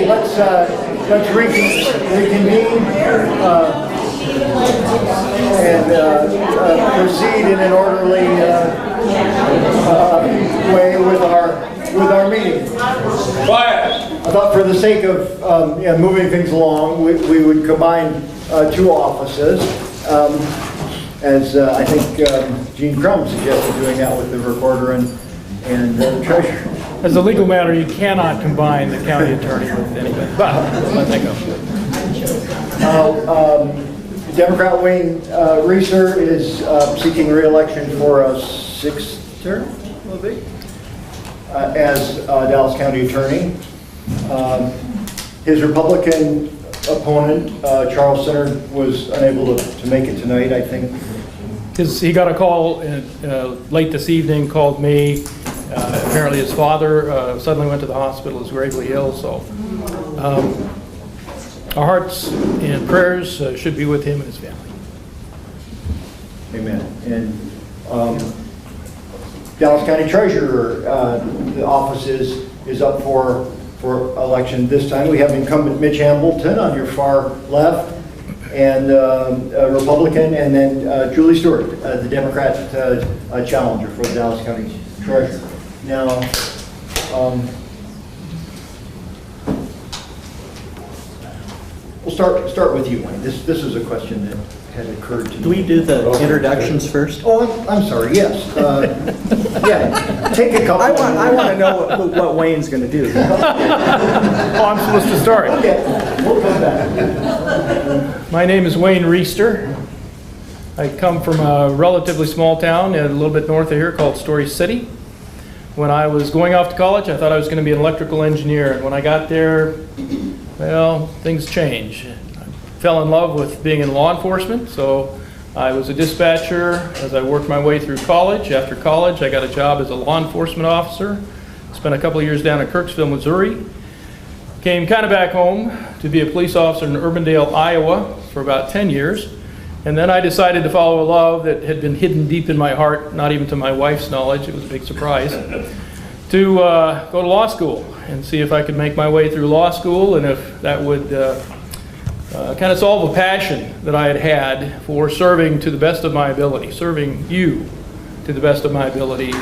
Okay, let's reconvene and proceed in an orderly way with our meeting. Quiet. I thought for the sake of moving things along, we would combine two offices, as I think Gene Crum suggested doing that with the recorder and the treasurer. As a legal matter, you cannot combine the county attorney with anybody, but let that go. Democrat Wayne Reeser is seeking re-election for a 6th term, will be, as Dallas County Attorney. His Republican opponent, Charles Center, was unable to make it tonight, I think. He got a call late this evening, called me. Apparently his father suddenly went to the hospital, is gravely ill, so our hearts and prayers should be with him and his family. Amen. And Dallas County Treasurer, the office is up for election this time. We have incumbent Mitch Hambleton on your far left, and a Republican, and then Julie Stewart, the Democrat challenger for the Dallas County Treasurer. Now, we'll start with you, Wayne. This is a question that had occurred to me. Do we do the introductions first? Oh, I'm sorry. Yes. Yeah. Take a couple. I want to know what Wayne's going to do. Oh, I'm supposed to start. Okay. We'll come back. My name is Wayne Reeser. I come from a relatively small town a little bit north of here called Story City. When I was going off to college, I thought I was going to be an electrical engineer. And when I got there, well, things changed. I fell in love with being in law enforcement, so I was a dispatcher as I worked my way through college. After college, I got a job as a law enforcement officer. Spent a couple of years down in Kirksville, Missouri. Came kind of back home to be a police officer in Urbandale, Iowa for about 10 years. And then I decided to follow a love that had been hidden deep in my heart, not even to my wife's knowledge, it was a big surprise, to go to law school and see if I could make my way through law school and if that would kind of solve a passion that I had had for serving to the best of my ability, serving you to the best of my ability.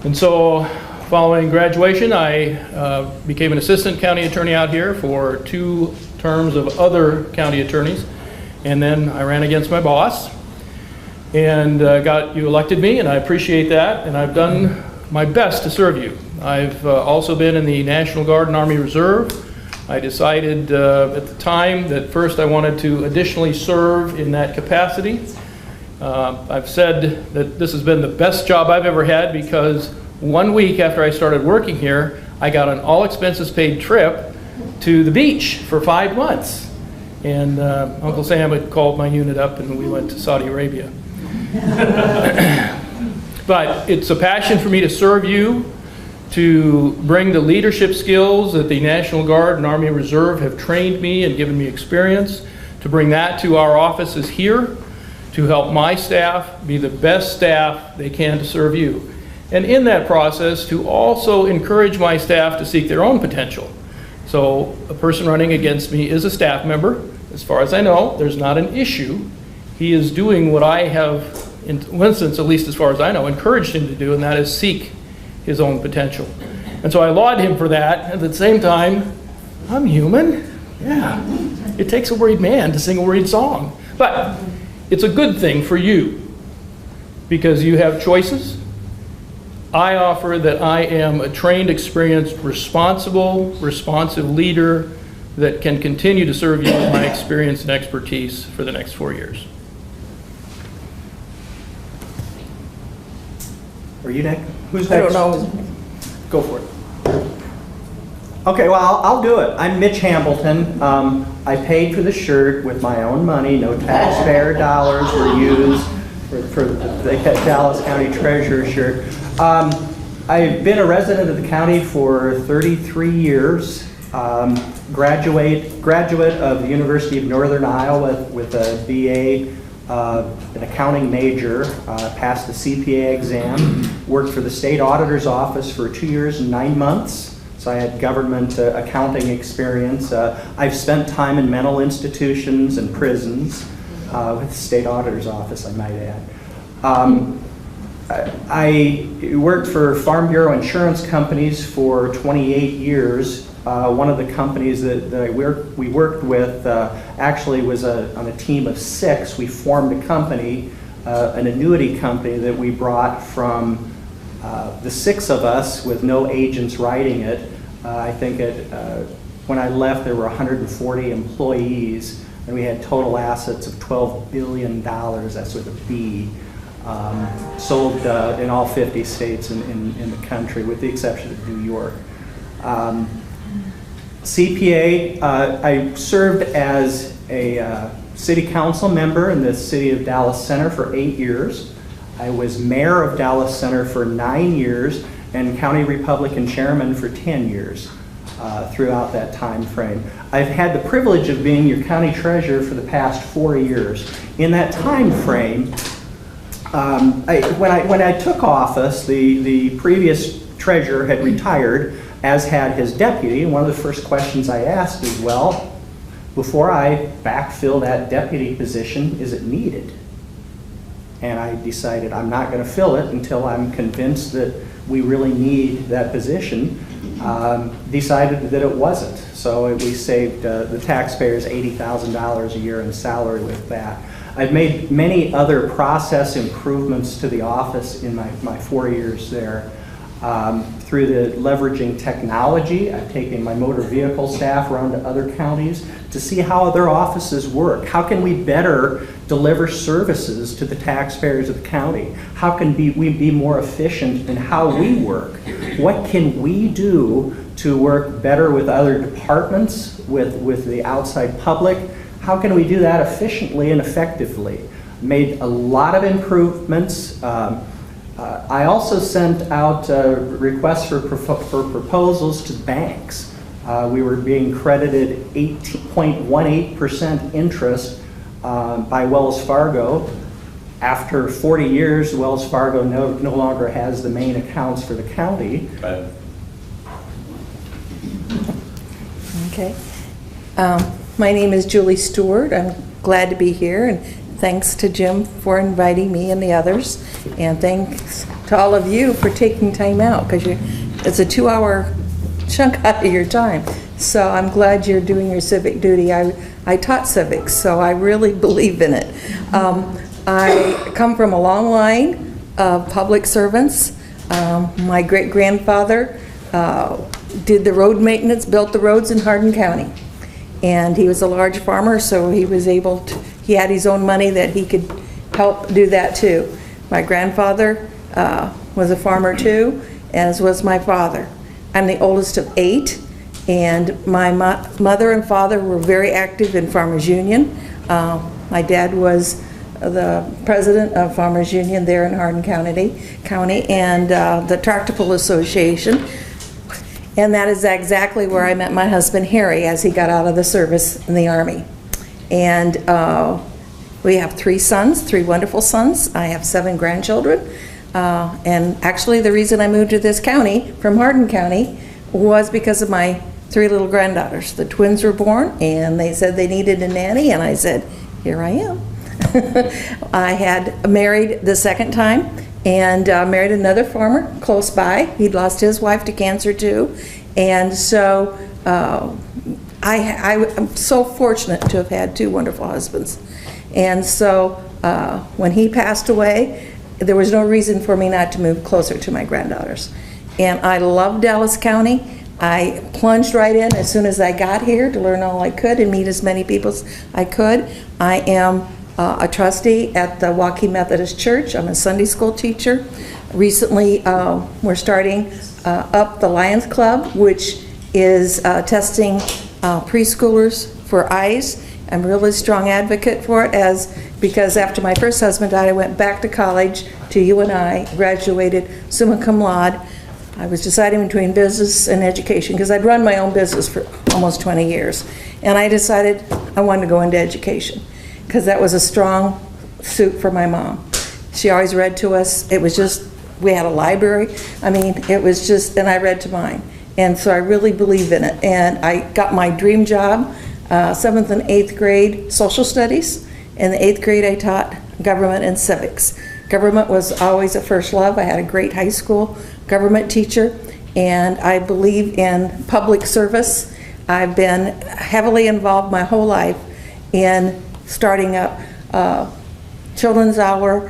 And so following graduation, I became an assistant county attorney out here for 2 terms of other county attorneys. And then I ran against my boss and you elected me, and I appreciate that. And I've done my best to serve you. I've also been in the National Guard and Army Reserve. I decided at the time that first I wanted to additionally serve in that capacity. I've said that this has been the best job I've ever had because 1 week after I started working here, I got an all expenses paid trip to the beach for 5 months. And Uncle Sam had called my unit up and we went to Saudi Arabia. But it's a passion for me to serve you, to bring the leadership skills that the National Guard and Army Reserve have trained me and given me experience, to bring that to our offices here, to help my staff be the best staff they can to serve you. And in that process, to also encourage my staff to seek their own potential. So a person running against me is a staff member. As far as I know, there's not an issue. He is doing what I have, in one instance, at least as far as I know, encouraged him to do, and that is seek his own potential. And so I laud him for that. At the same time, I'm human. Yeah, it takes a worried man to sing a worried song. But it's a good thing for you because you have choices. I offer that I am a trained, experienced, responsive leader that can continue to serve you with my experience and expertise for the next 4 years. Are you next? Who's next? I don't know. Go for it. Okay, well, I'll do it. I'm Mitch Hambleton. I paid for the shirt with my own money. No taxpayer dollars were used for the Dallas County Treasurer shirt. I've been a resident of the county for 33 years. Graduate of the University of Northern Iowa with a BA, an accounting major, passed the CPA exam, worked for the state auditor's office for 2 years and 9 months, So I had government accounting experience. I've spent time in mental institutions and prisons with the state auditor's office, I might add. I worked for Farm Bureau insurance companies for 28 years. One of the companies that we worked with actually was on a team of 6. We formed a company, an annuity company that we brought from the 6 of us with no agents writing it. I think when I left there were 140 employees and we had total assets of $12 billion, that's with a B. Sold in all 50 states in the country, with the exception of New York. CPA, I served as a city council member in the city of Dallas Center for 8 years. I was mayor of Dallas Center for 9 years and county Republican chairman for 10 years throughout that time frame. I've had the privilege of being your county treasurer for the past 4 years. In that time frame, when I took office, the previous treasurer had retired, as had his deputy, and one of the first questions I asked is, well, before I backfill that deputy position, is it needed? And I decided I'm not going to fill it until I'm convinced that we really need that position. Decided that it wasn't. So we saved the taxpayers $80,000 a year in salary with that. I've made many other process improvements to the office in my 4 years there. Through the leveraging technology, I've taken my motor vehicle staff around to other counties to see how their offices work. How can we better deliver services to the taxpayers of the county? How can we be more efficient in how we work? What can we do to work better with other departments, with the outside public? How can we do that efficiently and effectively? Made a lot of improvements. I also sent out requests for proposals to banks. We were being credited 18.18% interest by Wells Fargo. After 40 years, Wells Fargo no longer has the main accounts for the county. Right. Okay. My name is Julie Stewart. I'm glad to be here, and thanks to Jim for inviting me and the others, and thanks to all of you for taking time out, because it's a 2-hour chunk out of your time. So I'm glad you're doing your civic duty. I taught civics, so I really believe in it. I come from a long line of public servants. My great-grandfather did the road maintenance, built the roads in Hardin County. And he was a large farmer, so he was able to, he had his own money that he could help do that too. My grandfather was a farmer too, as was my father. I'm the oldest of 8, and my mother and father were very active in Farmers Union. My dad was the president of Farmers Union there in Hardin County, and the Tractor Pull Association. And that is exactly where I met my husband, Harry, as he got out of the service in the Army. And we have 3 sons, 3 wonderful sons. I have 7 grandchildren. And actually the reason I moved to this county from Hardin County was because of my 3 little granddaughters. The twins were born and they said they needed a nanny, and I said, here I am. I had married the second time, and married another farmer close by. He'd lost his wife to cancer too. And so I'm so fortunate to have had 2 wonderful husbands. And so when he passed away, there was no reason for me not to move closer to my granddaughters. And I love Dallas County. I plunged right in as soon as I got here to learn all I could and meet as many people as I could. I am a trustee at the Waukee Methodist Church. I'm a Sunday school teacher. Recently, we're starting up the Lions Club, which is testing preschoolers for eyes. I'm a really strong advocate for it, because after my first husband died, I went back to college to UNI, graduated summa cum laude. I was deciding between business and education, because I'd run my own business for almost 20 years. And I decided I wanted to go into education, because that was a strong suit for my mom. She always read to us. It was just, we had a library. I mean, it was just, and I read to mine. And so I really believe in it. And I got my dream job, 7th and 8th grade social studies. In the 8th grade, I taught government and civics. Government was always a first love. I had a great high school government teacher, and I believe in public service. I've been heavily involved my whole life in starting up Children's Hour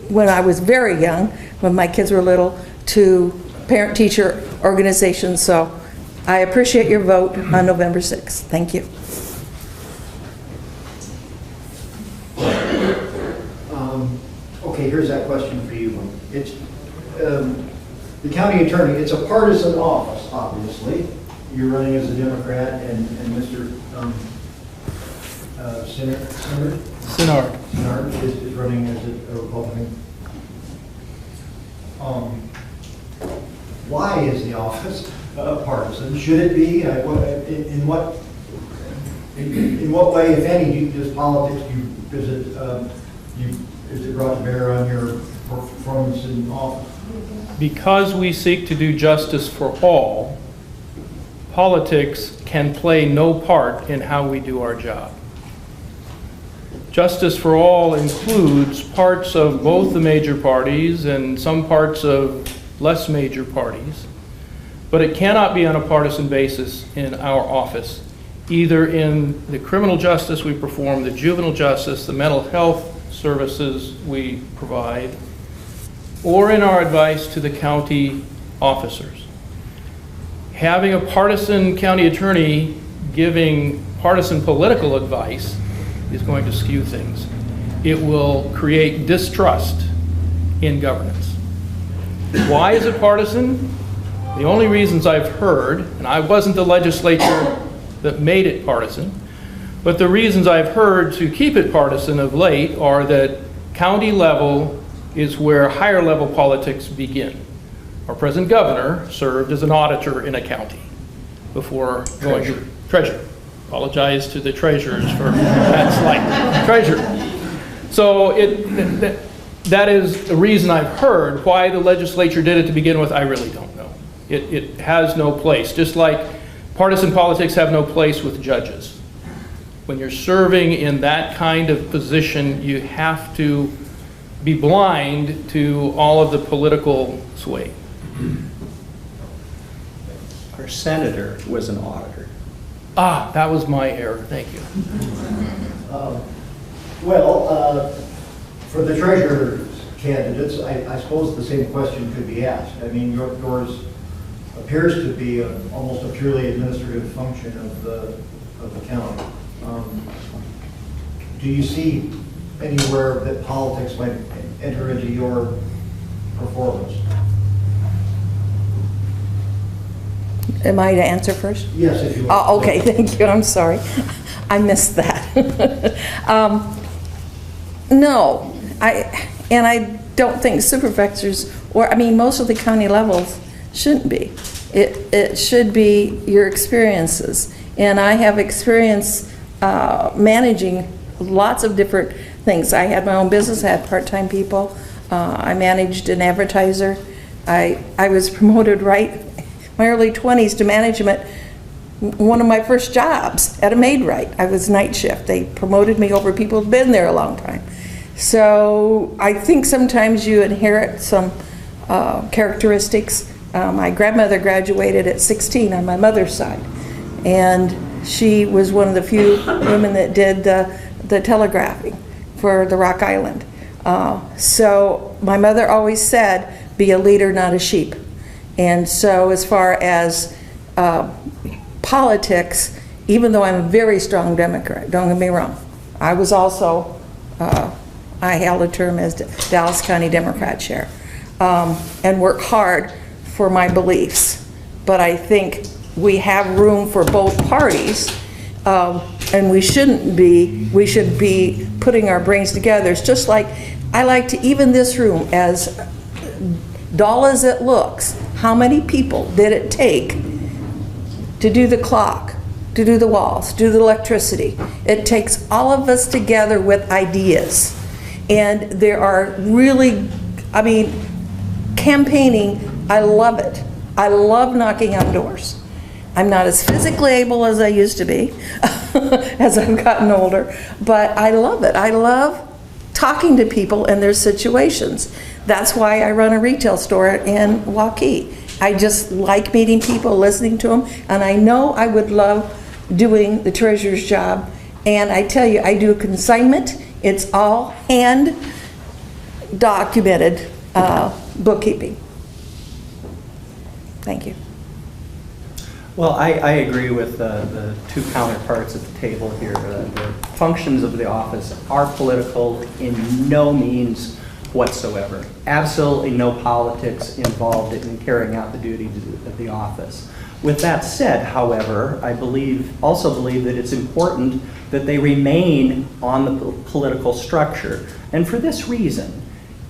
when I was very young, when my kids were little, to parent-teacher organizations. So I appreciate your vote on November 6th. Thank you. Okay, here's that question for you. It's the county attorney. It's a partisan office, obviously. You're running as a Democrat, and Mr. Sinard is running as a Republican. Why is the office partisan? Should it be? In what way, if any, does politics is it brought to bear on your performance in office? Because we seek to do justice for all, politics can play no part in how we do our job. Justice for all includes parts of both the major parties and some parts of less major parties, but it cannot be on a partisan basis in our office, either in the criminal justice we perform, the juvenile justice, the mental health services we provide, or in our advice to the county officers. Having a partisan county attorney giving partisan political advice is going to skew things. It will create distrust in governance. Why is it partisan? The only reasons I've heard, and I wasn't the legislature that made it partisan, but the reasons I've heard to keep it partisan of late are that county level is where higher level politics begin. Our present governor served as an auditor in a county before going to treasurer. Apologize to the treasurers for that slight. Treasurer. So that is the reason I've heard. Why the legislature did it to begin with, I really don't know. It has no place. Just like partisan politics have no place with judges. When you're serving in that kind of position, you have to be blind to all of the political sway. Our senator was an auditor. Ah, that was my error. Thank you. For the treasurer's candidates, I suppose the same question could be asked. I mean, yours appears to be almost a purely administrative function of the county. Do you see anywhere that politics might enter into your performance? Am I to answer first? Yes, if you want. Okay, thank you. I'm sorry. I missed that. No, I don't think supervisors, most of the county levels shouldn't be. It should be your experiences. And I have experience managing lots of different things. I had my own business, I had part-time people. I managed an advertiser. I was promoted right my early 20s to management. One of my first jobs at a Maid-Rite, I was night shift. They promoted me over people who've been there a long time. So I think sometimes you inherit some characteristics. My grandmother graduated at 16 on my mother's side, and she was one of the few women that did the telegraphing for the Rock Island. So my mother always said, be a leader, not a sheep. And so as far as politics, even though I'm a very strong Democrat, don't get me wrong, I was also, I held a term as Dallas County Democrat chair, and work hard for my beliefs. But I think we have room for both parties, and we should be putting our brains together. It's just like, I like to, even this room, as dull as it looks, how many people did it take to do the clock, to do the walls, to do the electricity? It takes all of us together with ideas. And there are really, campaigning, I love it. I love knocking on doors. I'm not as physically able as I used to be as I've gotten older, but I love it. I love talking to people in their situations. That's why I run a retail store in Waukee. I just like meeting people, listening to them, and I know I would love doing the treasurer's job. And I tell you, I do a consignment. It's all hand documented bookkeeping. Thank you. Well, I agree with the two counterparts at the table here. The functions of the office are political in no means whatsoever. Absolutely no politics involved in carrying out the duties of the office. With that said, however, I also believe that it's important that they remain on the political structure. And for this reason,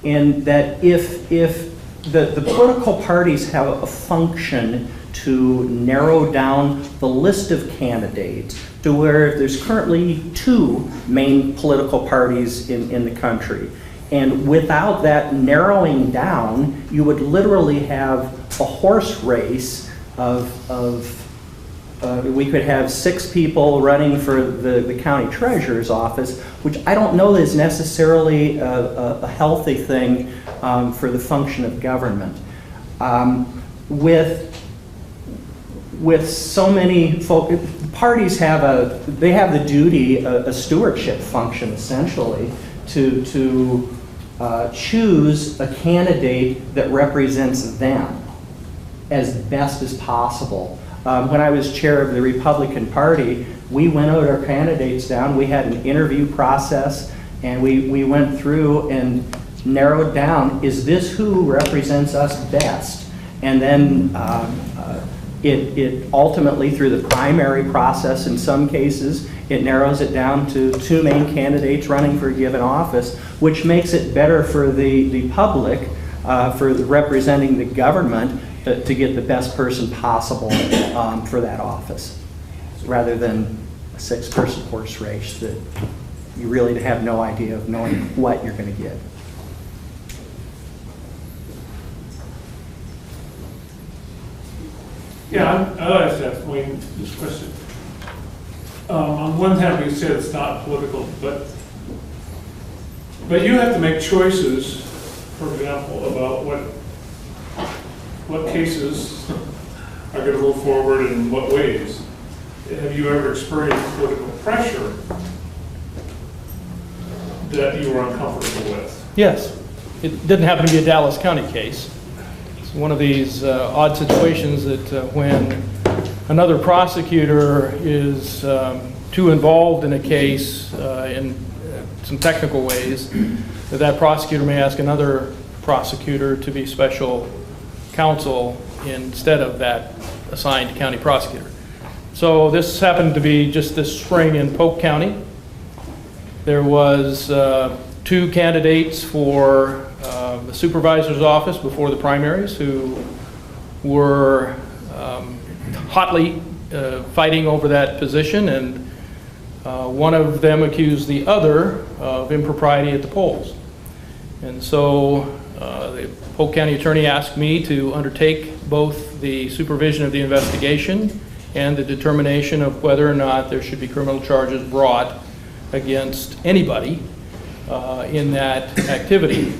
in that if the political parties have a function to narrow down the list of candidates to where there's currently 2 main political parties in the country. And without that narrowing down, you would literally have a horse race we could have 6 people running for the county treasurer's office, which I don't know is necessarily a healthy thing for the function of government. With so many folk, parties have the duty, a stewardship function essentially, to choose a candidate that represents them as best as possible. When I was chair of the Republican Party, we winnowed our candidates down. We had an interview process, and we went through and narrowed down, is this who represents us best? And then it ultimately, through the primary process in some cases, it narrows it down to 2 main candidates running for a given office, which makes it better for the public, for representing the government, to get the best person possible for that office, rather than a 6-person horse race that you really have no idea of knowing what you're going to get. Yeah, I'd like to ask Wayne this question. On one hand, we said it's not political, but you have to make choices, for example, about what cases are going to move forward and in what ways. Have you ever experienced political pressure that you were uncomfortable with? Yes. It didn't happen to be a Dallas County case. It's one of these odd situations that when another prosecutor is too involved in a case in some technical ways, that prosecutor may ask another prosecutor to be special counsel instead of that assigned county prosecutor. So this happened to be just this spring in Polk County. There was 2 candidates for the supervisor's office before the primaries who were hotly fighting over that position, and one of them accused the other of impropriety at the polls. And so the Polk County attorney asked me to undertake both the supervision of the investigation and the determination of whether or not there should be criminal charges brought against anybody in that activity.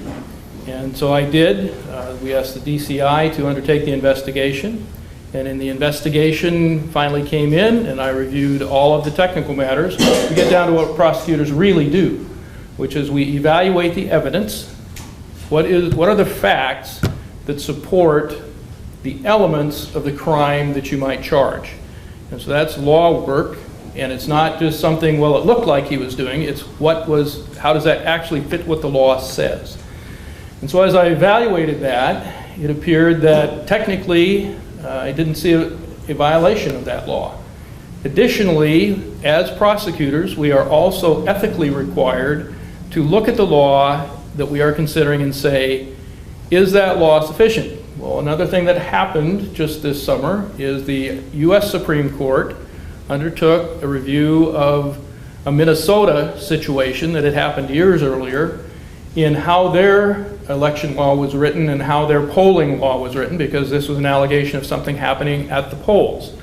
And so I did. We asked the DCI to undertake the investigation, and in the investigation finally came in, and I reviewed all of the technical matters to get down to what prosecutors really do, which is we evaluate the evidence. What are the facts that support the elements of the crime that you might charge? And so that's law work, and it's not just something, well, it looked like he was doing, it's how does that actually fit what the law says? And so as I evaluated that, it appeared that technically I didn't see a violation of that law. Additionally, as prosecutors, we are also ethically required to look at the law that we are considering and say, is that law sufficient? Well, another thing that happened just this summer is the U.S. Supreme Court undertook a review of a Minnesota situation that had happened years earlier in how their election law was written and how their polling law was written, because this was an allegation of something happening at the polls.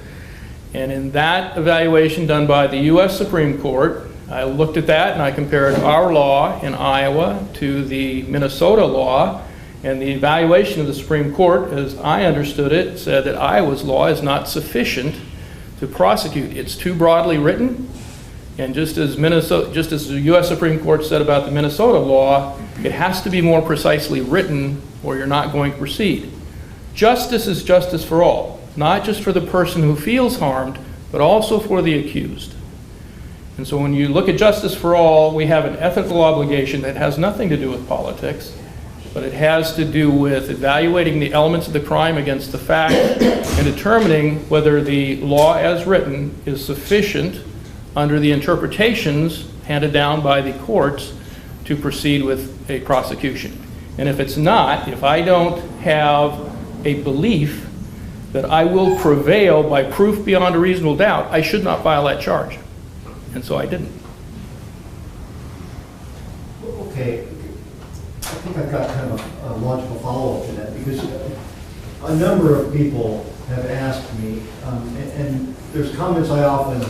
And in that evaluation done by the U.S. Supreme Court, I looked at that and I compared our law in Iowa to the Minnesota law, and the evaluation of the Supreme Court, as I understood it, said that Iowa's law is not sufficient to prosecute. It's too broadly written, and just as the U.S. Supreme Court said about the Minnesota law, it has to be more precisely written or you're not going to proceed. Justice is justice for all, not just for the person who feels harmed, but also for the accused. And so when you look at justice for all, we have an ethical obligation that has nothing to do with politics, but it has to do with evaluating the elements of the crime against the fact and determining whether the law as written is sufficient under the interpretations handed down by the courts to proceed with a prosecution. And if it's not, if I don't have a belief that I will prevail by proof beyond a reasonable doubt, I should not file that charge. And so I didn't. Okay, I think I've got kind of a logical follow-up to that, because a number of people have asked me, and there's comments I often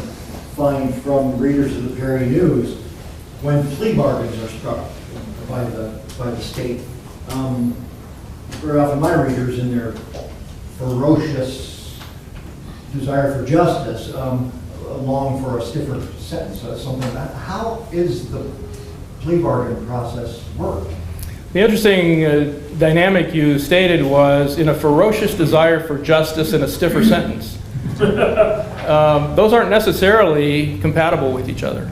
find from readers of the Perry News when plea bargains are struck by the state. Very often my readers, in their ferocious desire for justice, long for a stiffer sentence or something. How is the plea bargain process work? The interesting dynamic you stated was in a ferocious desire for justice and a stiffer sentence. Those aren't necessarily compatible with each other.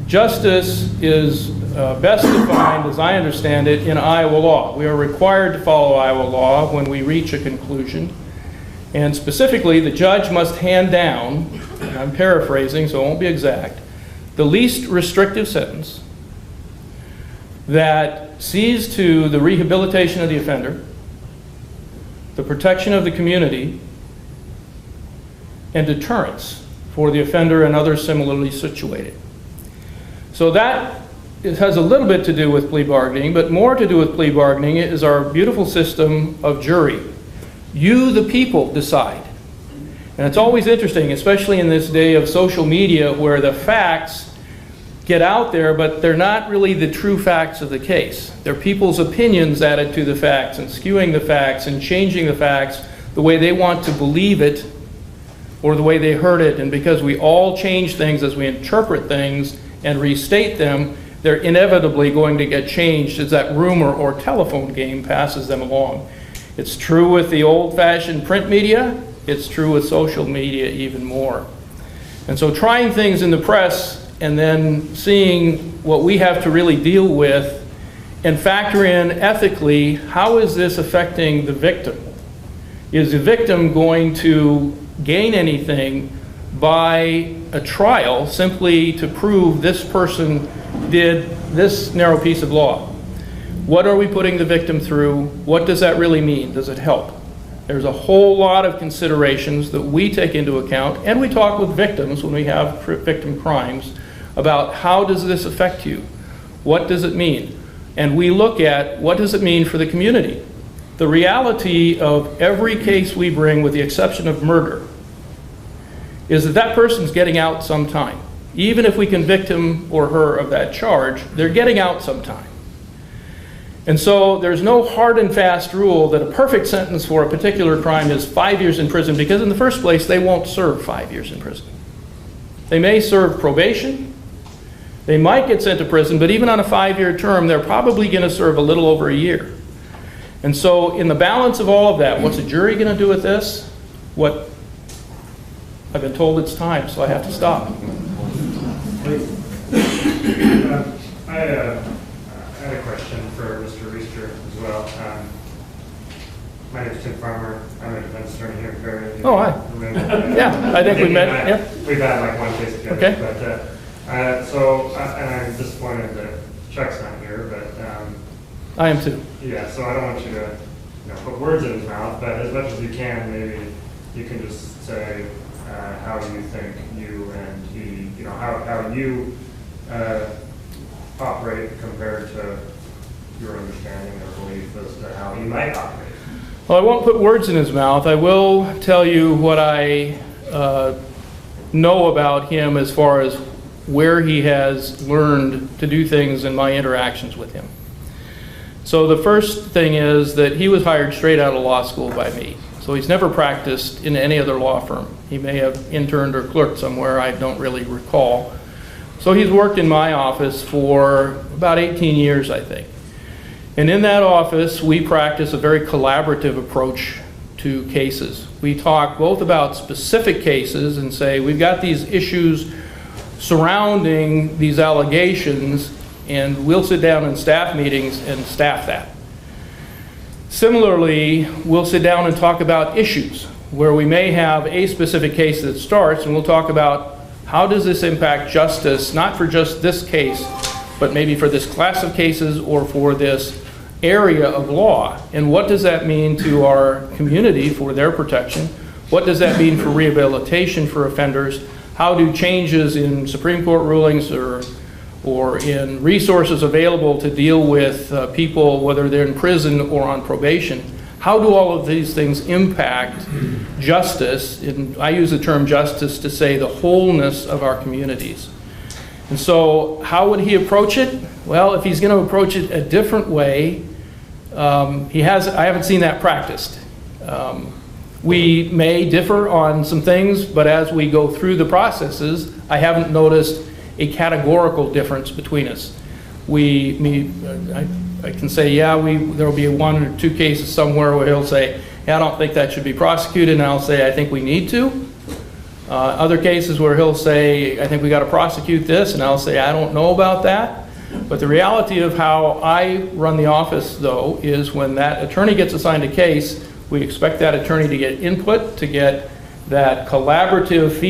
Justice is best defined, as I understand it, in Iowa law. We are required to follow Iowa law when we reach a conclusion. And specifically, the judge must hand down, and I'm paraphrasing so it won't be exact, the least restrictive sentence that sees to the rehabilitation of the offender, the protection of the community, and deterrence for the offender and others similarly situated. So that it has a little bit to do with plea bargaining, but more to do with plea bargaining is our beautiful system of jury. You, the people, decide. And it's always interesting, especially in this day of social media, where the facts get out there, but they're not really the true facts of the case. They're people's opinions added to the facts and skewing the facts and changing the facts the way they want to believe it or the way they heard it. And because we all change things as we interpret things and restate them, they're inevitably going to get changed as that rumor or telephone game passes them along. It's true with the old-fashioned print media. It's true with social media even more. And so trying things in the press and then seeing what we have to really deal with and factor in ethically, how is this affecting the victim? Is the victim going to gain anything by a trial simply to prove this person did this narrow piece of law? What are we putting the victim through? What does that really mean? Does it help? There's a whole lot of considerations that we take into account, and we talk with victims when we have victim crimes about how does this affect you? What does it mean? And we look at what does it mean for the community? The reality of every case we bring, with the exception of murder, is that that person's getting out sometime. Even if we convict him or her of that charge, they're getting out sometime. And so there's no hard and fast rule that a perfect sentence for a particular crime is 5 years in prison, because in the first place, they won't serve 5 years in prison. They may serve probation. They might get sent to prison, but even on a 5-year term, they're probably going to serve a little over a year. And so in the balance of all of that, what's a jury going to do with this? What I've been told it's time, so I have to stop. I had a question for Mr. Reister as well. My name is Tim Farmer. I'm a defense attorney here in Perry. Oh, hi. Yeah, I think we met. Yeah. We've had like one case together. Okay. But and I'm disappointed that Chuck's not here. But I am too. yeah. So I don't want you to put words in his mouth, but as much as you can, maybe you can just say how you think you and he, how you operate compared to your understanding or belief as to how he might operate? Well, I won't put words in his mouth. I will tell you what I know about him as far as where he has learned to do things in my interactions with him. So the first thing is that he was hired straight out of law school by me. So he's never practiced in any other law firm. He may have interned or clerked somewhere, I don't really recall. So he's worked in my office for about 18 years, I think. And in that office, we practice a very collaborative approach to cases. We talk both about specific cases and say, we've got these issues surrounding these allegations, and we'll sit down in staff meetings and staff that. Similarly, we'll sit down and talk about issues where we may have a specific case that starts, and we'll talk about how does this impact justice, not for just this case, but maybe for this class of cases or for this area of law, and what does that mean to our community for their protection? What does that mean for rehabilitation for offenders? How do changes in Supreme Court rulings or in resources available to deal with people, whether they're in prison or on probation, how do all of these things impact justice? And I use the term justice to say the wholeness of our communities. And so how would he approach it? Well, if he's going to approach it a different way, I haven't seen that practiced. We may differ on some things, but as we go through the processes, I haven't noticed a categorical difference between us. I can say, yeah, there will be one or two cases somewhere where he'll say, yeah, I don't think that should be prosecuted, and I'll say, I think we need to. Other cases where he'll say, I think we got to prosecute this, and I'll say, I don't know about that. But the reality of how I run the office, though, is when that attorney gets assigned a case, we expect that attorney to get input, to get that collaborative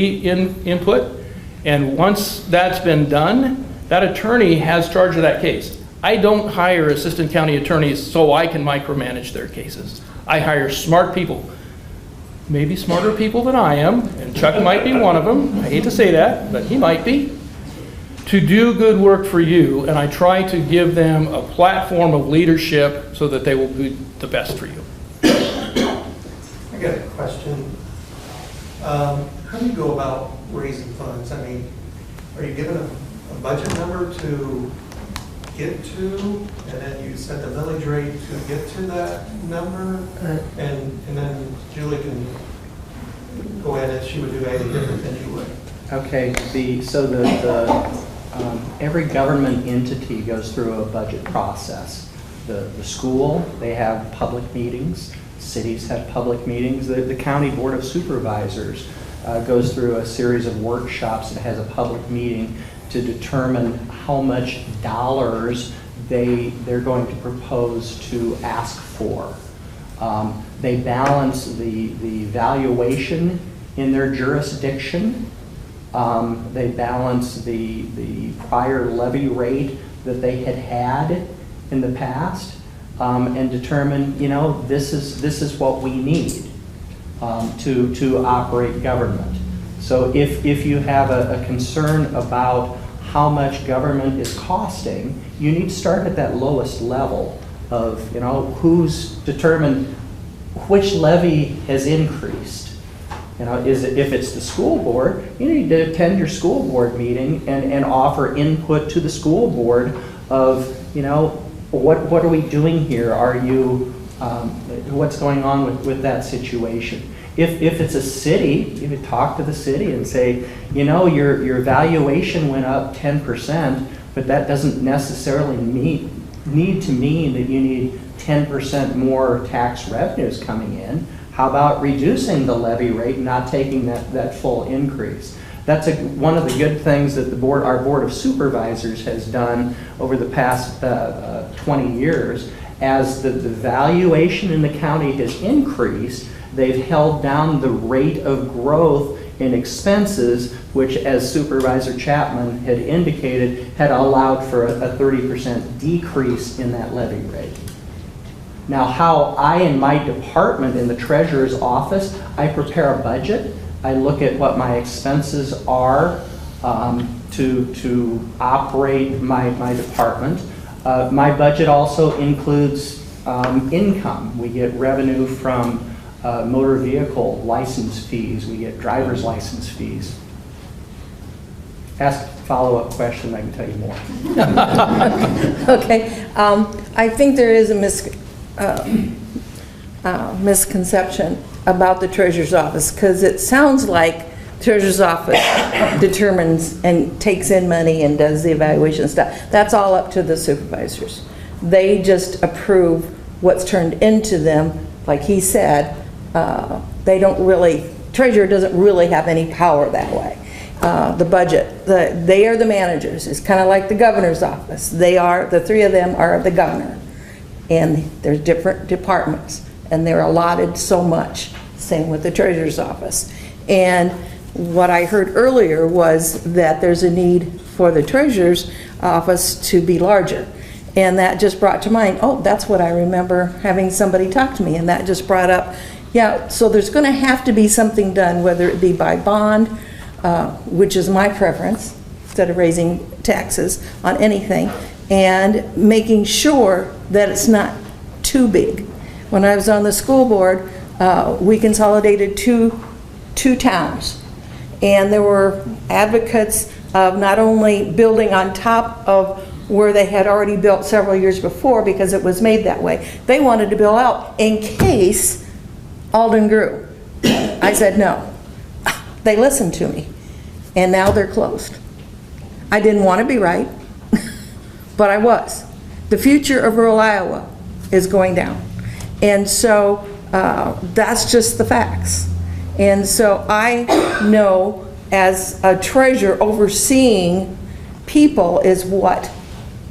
input, and once that's been done, that attorney has charge of that case. I don't hire assistant county attorneys so I can micromanage their cases. I hire smart people, maybe smarter people than I am, and Chuck might be one of them. I hate to say that, but he might be, to do good work for you, and I try to give them a platform of leadership so that they will do the best for you. I got a question. How do you go about raising funds? I mean, are you given a budget number to get to, and then you set the millage rate to get to that number? And then Julie can go ahead and she would do anything different than you would. Okay, every government entity goes through a budget process. The school, they have public meetings. Cities have public meetings. The county board of supervisors goes through a series of workshops and has a public meeting to determine how much dollars they're going to propose to ask for. They balance the valuation in their jurisdiction. They balance the prior levy rate that they had in the past, and determine, this is what we need to operate government. So if you have a concern about how much government is costing, you need to start at that lowest level of, who's determined which levy has increased. If it's the school board, you need to attend your school board meeting and offer input to the school board of, what are we doing here? Are you, what's going on with that situation? If it's a city, you could talk to the city and say, your valuation went up 10%, but that doesn't necessarily need to mean that you need 10% more tax revenues coming in. How about reducing the levy rate and not taking that full increase? That's one of the good things that our board of supervisors has done over the past 20 years. As the valuation in the county has increased, they've held down the rate of growth in expenses, which, as Supervisor Chapman had indicated, had allowed for a 30% decrease in that levy rate. Now, how I and my department in the treasurer's office, I prepare a budget. I look at what my expenses are to operate my department. My budget also includes income. We get revenue from motor vehicle license fees. We get driver's license fees. Ask a follow-up question, I can tell you more. Okay, I think there is a misconception about the treasurer's office, because it sounds like treasurer's office determines and takes in money and does the evaluation stuff. That's all up to the supervisors. They just approve what's turned into them. Like he said, they don't really, treasurer doesn't really have any power that way. The budget, they are the managers. It's kind of like the governor's office. They are, the three of them are the governor. And there's different departments, and they're allotted so much. Same with the treasurer's office. And what I heard earlier was that there's a need for the treasurer's office to be larger. And that just brought to mind, oh, that's what I remember having somebody talk to me, and that just brought up, yeah, so there's going to have to be something done, whether it be by bond, which is my preference, instead of raising taxes on anything, and making sure that it's not too big. When I was on the school board, we consolidated two towns, and there were advocates of not only building on top of where they had already built several years before, because it was made that way. They wanted to build out in case Alden grew. I said no. They listened to me, and now they're closed. I didn't want to be right, but I was. The future of rural Iowa is going down, and so that's just the facts. And so I know, as a treasurer, overseeing people is what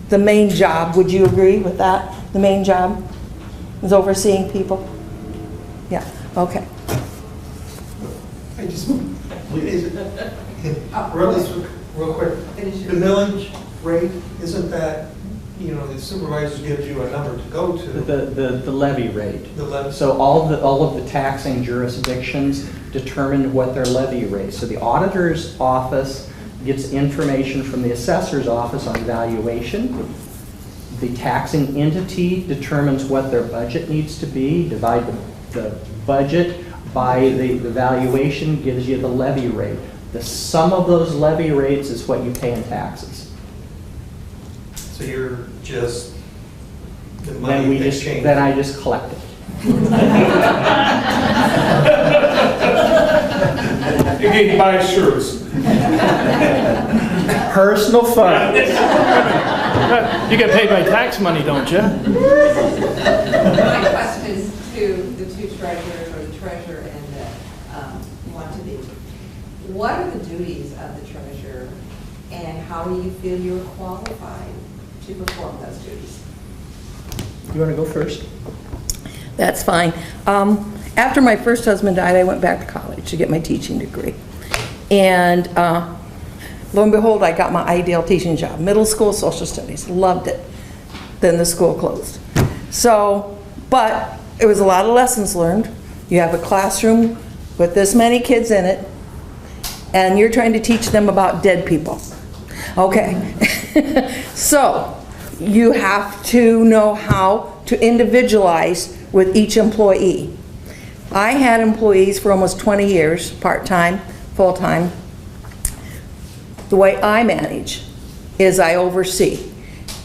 the main job. Would you agree with that? The main job is overseeing people? Yeah, okay. I just, real quick, the millage rate, isn't that, you know, the supervisors gives you a number to go to? The levy rate. The levy. So all of the taxing jurisdictions determine what their levy rate. So the auditor's office gets information from the assessor's office on valuation. The taxing entity determines what their budget needs to be, divide the budget by the valuation, gives you the levy rate. The sum of those levy rates is what you pay in taxes. So you're just, the Then money they change. then I just collect it. You can buy shirts. Personal funds. You get paid by tax money, don't you? My question is to the two treasurers, or the treasurer and the want-to-be. What are the duties of the treasurer, and how do you feel you're qualified to perform those duties? You want to go first? That's fine. After my first husband died, I went back to college to get my teaching degree. And lo and behold, I got my ideal teaching job, middle school social studies, loved it. Then the school closed. So, but it was a lot of lessons learned. You have a classroom with this many kids in it, and you're trying to teach them about dead people. Okay, so you have to know how to individualize with each employee. I had employees for almost 20 years, part-time, full-time. The way I manage is I oversee.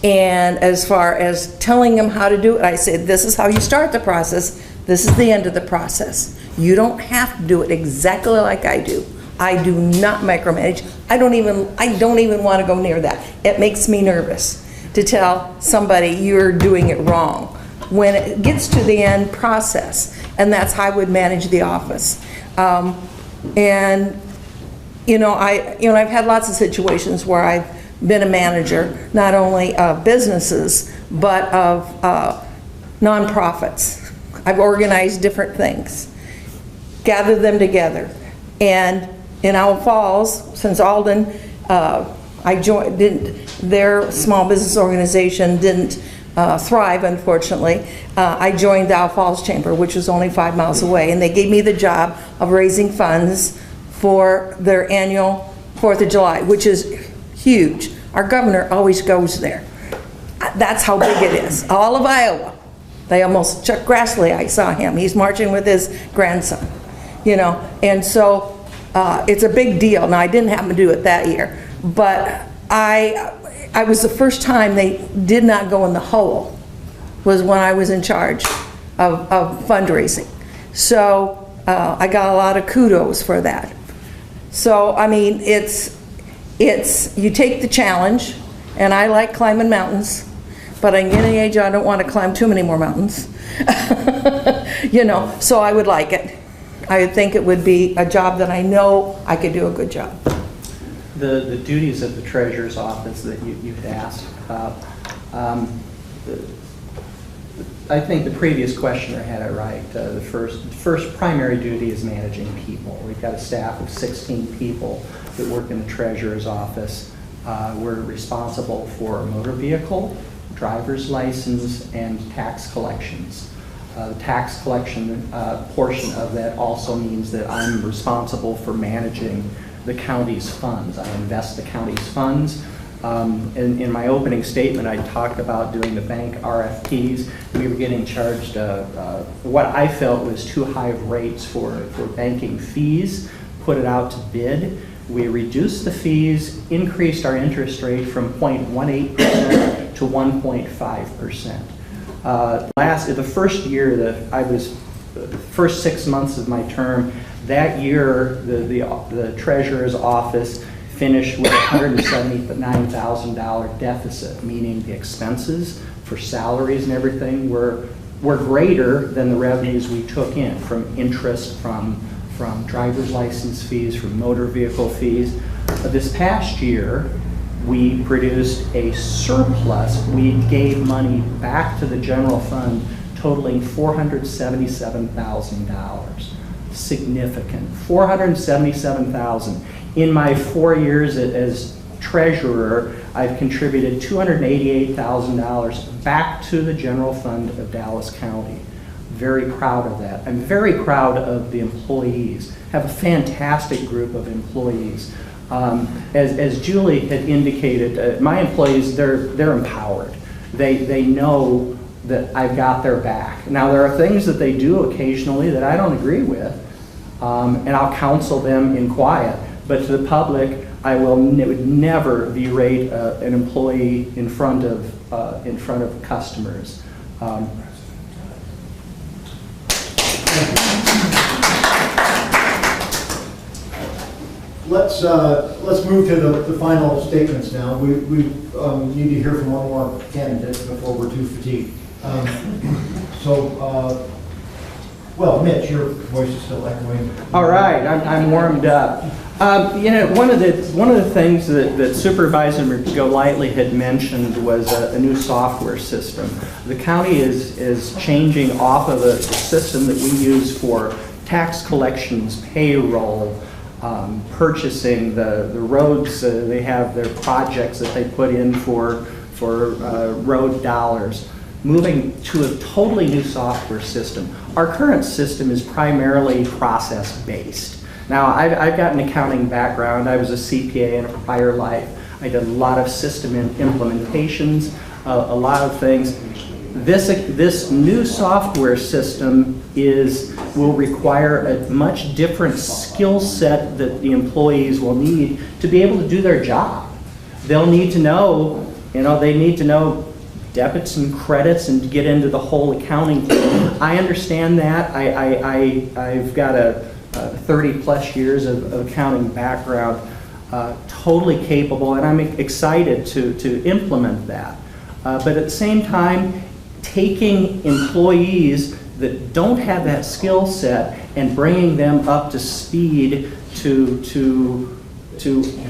And as far as telling them how to do it, I say, this is how you start the process, this is the end of the process. You don't have to do it exactly like I do. I do not micromanage. I don't even want to go near that. It makes me nervous to tell somebody you're doing it wrong when it gets to the end process. And that's how I would manage the office. And I've had lots of situations where I've been a manager, not only of businesses, but of nonprofits. I've organized different things, gathered them together. And in Owl Falls, since Alden, their small business organization didn't thrive, unfortunately. I joined the Owl Falls Chamber, which was only 5 miles away, and they gave me the job of raising funds for their annual 4th of July, which is huge. Our governor always goes there. That's how big it is. All of Iowa. They almost, Chuck Grassley, I saw him. He's marching with his grandson, you know. And so it's a big deal. Now, I didn't happen to do it that year, but I was the first time they did not go in the hole was when I was in charge of fundraising. So I got a lot of kudos for that. So, I mean, it's you take the challenge, and I like climbing mountains, but at any age I don't want to climb too many more mountains. You know, so I would like it. I think it would be a job that I know I could do a good job. The duties of the treasurer's office that you had asked about, I think the previous questioner had it right. The first primary duty is managing people. We've got a staff of 16 people that work in the treasurer's office. We're responsible for motor vehicle, driver's license, and tax collections. The tax collection portion of that also means that I'm responsible for managing the county's funds. I invest the county's funds. In my opening statement, I talked about doing the bank RFPs. We were getting charged what I felt was too high of rates for banking fees, put it out to bid. We reduced the fees, increased our interest rate from 0.18% to 1.5%. The first year that I was, the first 6 months of my term, that year the treasurer's office finished with a $179,000 deficit, meaning the expenses for salaries and everything were greater than the revenues we took in from interest, from driver's license fees, from motor vehicle fees. This past year, we produced a surplus. We gave money back to the general fund totaling $477,000. Significant, $477,000. In my 4 years as treasurer, I've contributed $288,000 back to the general fund of Dallas County. Very proud of that. I'm very proud of the employees. Have a fantastic group of employees. As Julie had indicated, my employees, they're empowered. They know that I've got their back. Now, there are things that they do occasionally that I don't agree with, and I'll counsel them in quiet. But to the public, I would never berate an employee in front of customers. Let's move to the final statements now. We need to hear from one more candidate before we're too fatigued. Well, Mitch, your voice is still echoing. All right, I'm warmed up. You know, one of the things that Supervisor Golightly had mentioned was a new software system. The county is changing off of the system that we use for tax collections, payroll, purchasing the roads. They have their projects that they put in for road dollars. Moving to a totally new software system. Our current system is primarily process-based. Now, I've got an accounting background. I was a CPA in a prior life. I did a lot of system implementations, a lot of things. This new software system will require a much different skill set that the employees will need to be able to do their job. They'll need to know, they need to know debits and credits and to get into the whole accounting thing. I understand that. I've got a 30-plus years of accounting background, totally capable, and I'm excited to implement that. But at the same time, taking employees that don't have that skill set and bringing them up to speed to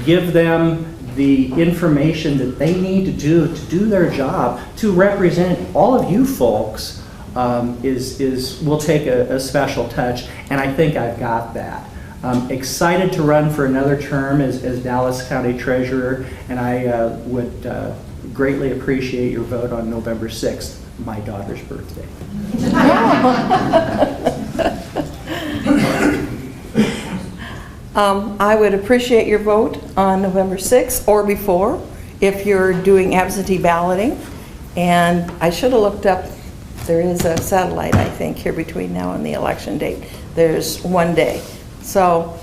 give them the information that they need to do their job, to represent all of you folks, will take a special touch, and I think I've got that. I'm excited to run for another term as Dallas County Treasurer, and I would greatly appreciate your vote on November 6th, my daughter's birthday. I would appreciate your vote on November 6th or before if you're doing absentee balloting. And I should have looked up, there is a satellite, I think, here between now and the election date. There's one day. So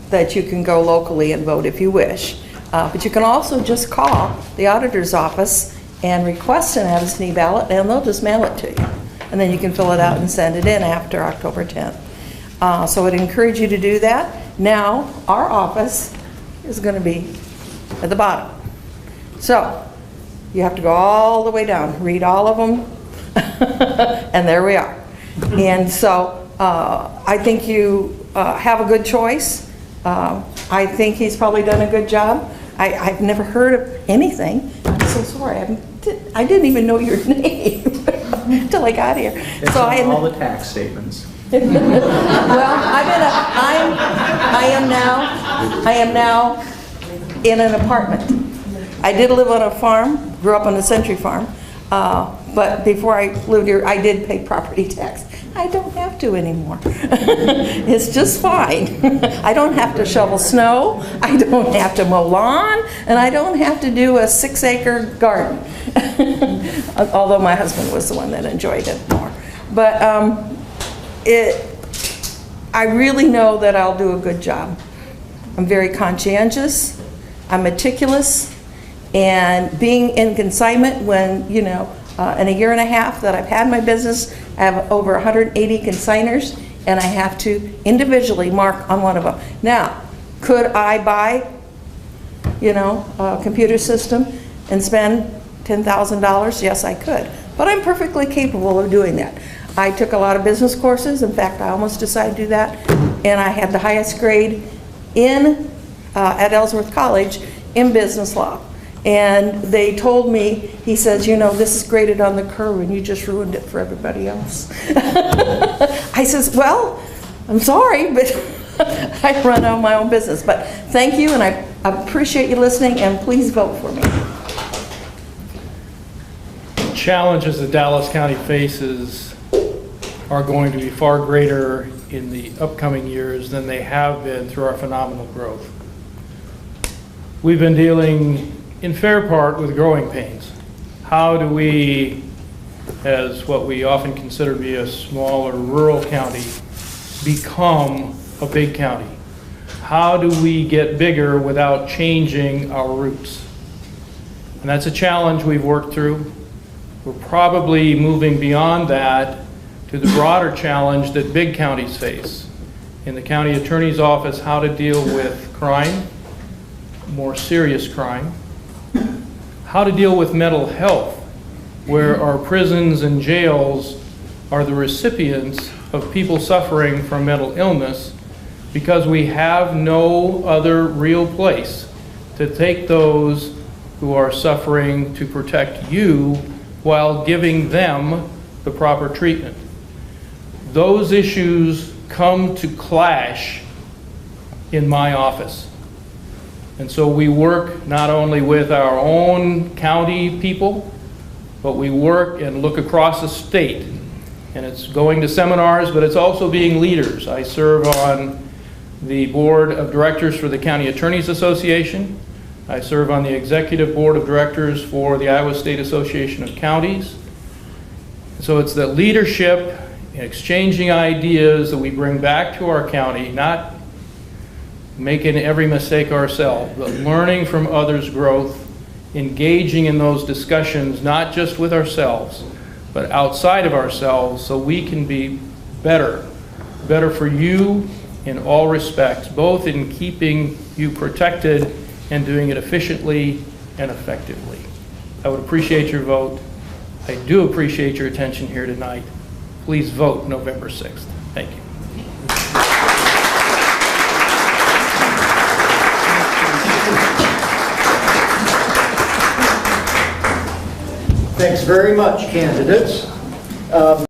that you can go locally and vote if you wish. But you can also just call the auditor's office and request an absentee ballot, and they'll just mail it to you. And then you can fill it out and send it in after October 10th. So I'd encourage you to do that. Now, our office is going to be at the bottom. So you have to go all the way down, read all of them, and there we are. And so I think you have a good choice. I think he's probably done a good job. I've never heard of anything. I'm so sorry. I didn't even know your name until I got here. It's so on all the tax statements. Well, I am now in an apartment. I did live on a farm, grew up on a century farm, but before I lived here, I did pay property tax. I don't have to anymore. It's just fine. I don't have to shovel snow, I don't have to mow lawn, and I don't have to do a 6-acre garden. Although my husband was the one that enjoyed it more. But I really know that I'll do a good job. I'm very conscientious, I'm meticulous, and being in consignment when, you know, in a year and a half that I've had my business, I have over 180 consigners, and I have to individually mark on one of them. Now, could I buy, you know, a computer system and spend $10,000? Yes, I could. But I'm perfectly capable of doing that. I took a lot of business courses. In fact, I almost decided to do that. And I had the highest grade at Ellsworth College in business law. And they told me, he says, you know, this is graded on the curve and you just ruined it for everybody else. I says, well, I'm sorry, but I run on my own business. But thank you, and I appreciate you listening, and please vote for me. The challenges that Dallas County faces are going to be far greater in the upcoming years than they have been through our phenomenal growth. We've been dealing in fair part with growing pains. How do we, as what we often consider to be a small or rural county, become a big county? How do we get bigger without changing our roots? And that's a challenge we've worked through. We're probably moving beyond that to the broader challenge that big counties face. In the county attorney's office, how to deal with crime, more serious crime, how to deal with mental health, where our prisons and jails are the recipients of people suffering from mental illness because we have no other real place to take those who are suffering to protect you while giving them the proper treatment. Those issues come to clash in my office. And so we work not only with our own county people, but we work and look across the state. And it's going to seminars, but it's also being leaders. I serve on the board of directors for the County Attorneys Association. I serve on the executive board of directors for the Iowa State Association of Counties. So it's the leadership and exchanging ideas that we bring back to our county, not making every mistake ourselves, but learning from others' growth, engaging in those discussions, not just with ourselves, but outside of ourselves, so we can be better for you in all respects, both in keeping you protected and doing it efficiently and effectively. I would appreciate your vote. I do appreciate your attention here tonight. Please vote November 6th. Thank you. Thanks very much, candidates.